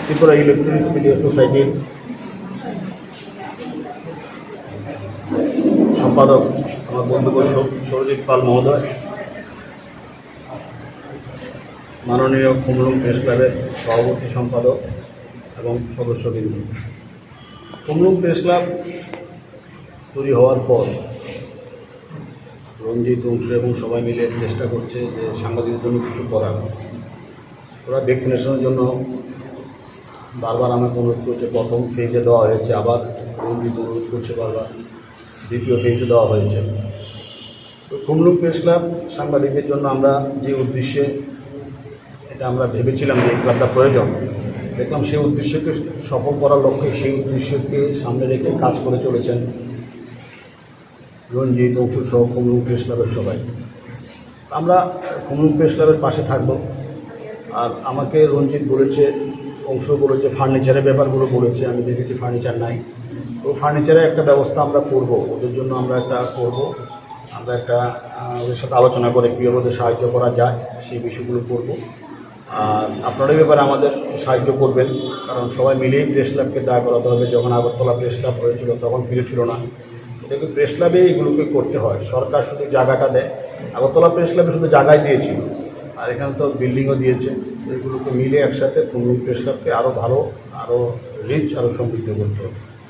Tripura electricity সোসাইটির সম্পাদক আমার বন্ধু সৌরজিৎ পাল মহোদয়, মাননীয় কুমলুং প্রেস ক্লাবের সভাপতি সম্পাদক এবং সদস্যবৃন্দ। কুমলুং প্রেস ক্লাব তৈরি হওয়ার পর রঞ্জিত, অংশ এবং সবাই মিলে চেষ্টা করছে যে সাংবাদিকদের জন্য কিছু করার। ওরা ভ্যাকসিনেশনের জন্য বারবার আমাকে অনুরোধ করছে। প্রথম ফেজে দেওয়া হয়েছে, আবার রঞ্জিত অনুরোধ করছে বারবার, দ্বিতীয় ফেজে দেওয়া হয়েছে। তো কুমলুং প্রেস ক্লাব সাংবাদিকদের জন্য আমরা যে উদ্দেশ্যে এটা আমরা ভেবেছিলাম যে এই ক্লাবটা প্রয়োজন, দেখলাম সেই উদ্দেশ্যকে সফল করার লক্ষ্যে, সেই উদ্দেশ্যকে সামনে রেখে কাজ করে চলেছেন রঞ্জিত, অংশুর সহ কুমলুং প্রেস ক্লাবের সবাই। আমরা কুমলুং প্রেস ক্লাবের পাশে থাকব। আর আমাকে রঞ্জিত বলেছে, অংশ বলেছে, ফার্নিচারের ব্যাপারগুলো বলেছে। আমি দেখেছি ফার্নিচার নাই, তো ফার্নিচারের একটা ব্যবস্থা আমরা করব, ওদের জন্য আমরা একটা করব। আমরা একটা ওদের সাথে আলোচনা করে কীভাবে ওদের সাহায্য করা যায় সেই বিষয়গুলো করব। আর আপনারা এই ব্যাপারে আমাদের সাহায্য করবেন, কারণ সবাই মিলেই প্রেস ক্লাবকে দায় করাতে হবে। যখন আগরতলা প্রেস ক্লাব হয়েছিল তখন ফিরে ছিল না, এটাকে প্রেস ক্লাবে এগুলোকে করতে হয়। সরকার শুধু জায়গাটা দেয়, আগরতলা প্রেস ক্লাবে শুধু জায়গায় দিয়েছিল, আর এখানে তো বিল্ডিংও দিয়েছে। এগুলোকে মিলে একসাথে কুমলুং প্রেস ক্লাবকে আরও ভালো, আরও রিচ, আরও সমৃদ্ধ করতে হবে।